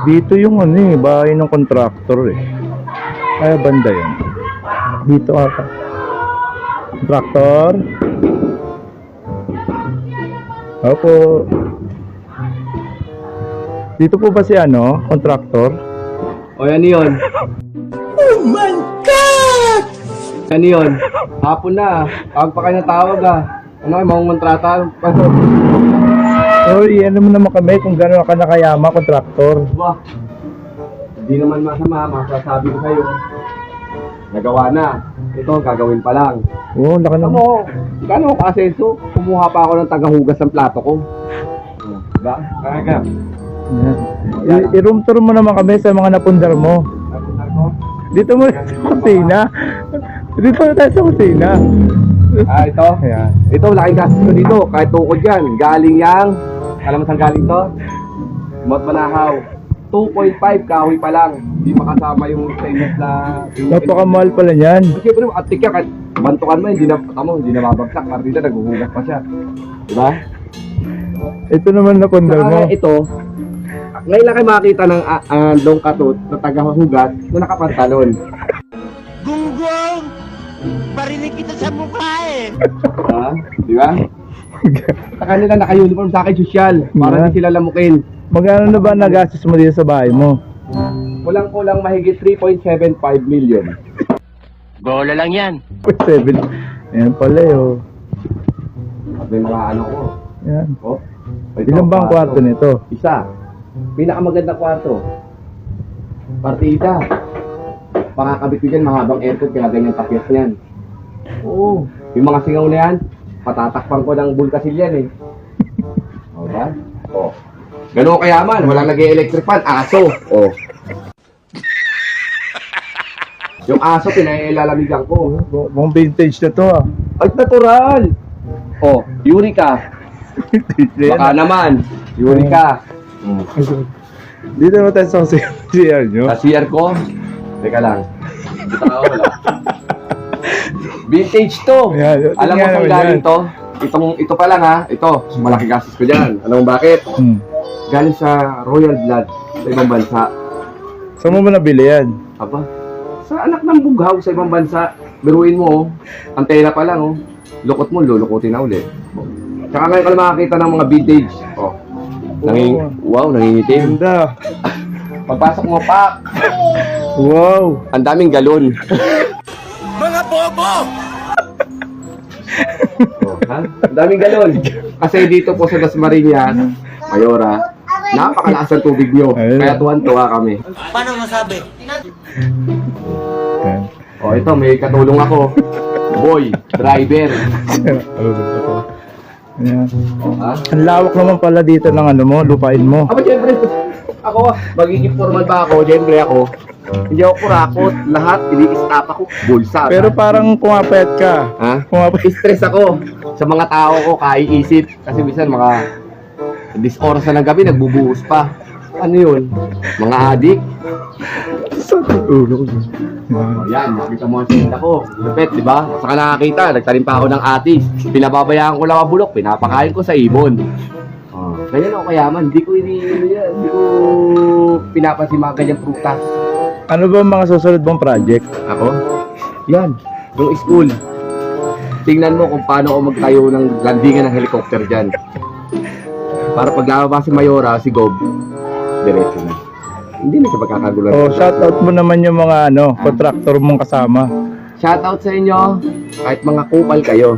Dito yung ano eh, bahay ng contractor eh. Ay, banda yun. Dito ata. Contractor. Opo. Dito po ba si ano, contractor? O yan yun. Oh my God! Yan yun. Hapon na. Tawag pa kayo ng tawag ah. Ano kayo, mga kontrata? Oy, ano mo naman kami kung gano'n ka nakayama, contractor. Ba? Hindi naman masama. Masasabi ko sa'yo. Nagawa na. Ito, gagawin pa lang. Oo, laki Ano naman. mo? Gano'n ako ka-asenso? Kumuha pa ako ng tagahugas ng plato ko. Diba? Kaya I-room tour mo naman kami sa mga napundar mo. Dito mo sa kusina. Dito na tayo sa kusina. Ah, ito? Ayan. Ito, laking gastos ko dito. Kahit tukod yan. Galing yang. Alam mo saan galing to? Mot Manahaw. 2.5 kahoy pa lang. Hindi makasama yung stainless na... Napakamahal pala niyan. Siyempre, atik yan. Kahit bantukan mo, hindi na mabagsak. Para dito, naghuhugas pa siya. Diba? Ito naman napundar mo. Saka ito, ngayon lang kayo makakita ng long katot na tagahugas na nakapantalon. Gunggong! Barinig kita sa mukha eh! Ha? Di ba? Sa kanila naka-uniform, sa akin sosyal. Para hindi sila lamukin. Magkano na ba nagastos mo dito sa bahay mo? Kulang-kulang mahigit 3.75 million. Bola lang yan! 7. Ayan pala yun. At may mga ano ko. Ayan. Oh, Ilan ba ang kwarto nito? Isa. Pinakamagandang kwarto. Partida. Pakakabit ko dyan, mahabang aircon, kaya ganyan tapyas yan. Oo. Yung mga singaw na yan, patatakpan ko ng bulkasil yan eh. O ba? O. Ganun ko kayaman, walang nag-electric fan, aso. O. Yung aso, pinailalamigan ko. Mukhang vintage na to ah. Ay, natural! O, Eureka. Baka naman, Eureka. Dito naman tayo sa CR nyo. Sa CR ko, teka lang. Dito ka wala. Vintage to. Ayan, Alam mo tingnan kung naman galing yan. to? Ito pa lang ha. Ito, malaki gastos ko dyan. Alam mo bakit? Galing sa Royal Blood sa ibang bansa. Saan mo ba nabili yan? Aba, sa anak ng bughaw sa ibang bansa. Biruin mo, oh. Antena pa lang, oh. Lukot mo, lulukutin na ulit. Tsaka ngayon ka lang makakita ng mga vintage. Oh. Wow, nangingitim. Ganda. Pagpasok mo, pak! Wow. Ang daming galon. Mga bobo! Oh, ha? Ang daming galon. Kasi dito po sa Dasmariñas, Mayora, napakalakas ng tubig nyo. Ayun. Kaya tuwan-tuwa kami. Paano masabi? Ayan. Oh, ito, may katulong ako. Boy, driver. Ayan. Oh, ha? Ang lawak naman pala dito ng ano mo, lupain mo. Aba, syempre, ako, magiging formal ba ako? Syempre ako. Hindi ako kurakot. Lahat, ini-stop ako. Bulsa. Pero parang pumapayat ka. ha? Pumapayat. Stress ako sa mga tao ko, kaiisip. Kasi minsan mga 10 oras na ng gabi, nagbubuhos pa. Ano yun? Mga adik. Sa ulo ko. Oh, yan, nakita mo ang sinta ko. Lupet, di ba? Saka nakakita, nagtanim pa ako ng atis. Pinababayaan ko lang ang bulok, pinapakain ko sa ibon. Oh, ganyan ako kayaman. Hindi ko hindi ko pinapansin mga ganyang prutas. Ano ba ang mga susunod mong project? Ako? Yan, yung school. Tingnan mo kung paano ako magtayo ng landingan ng helicopter dyan. Para pag lalabas si Mayora, si Gob, diretso na. Hindi na siya magkakagulan. Oh, shoutout mo naman yung mga ano, contractor mong kasama. Shoutout sa inyo, kahit mga kupal kayo.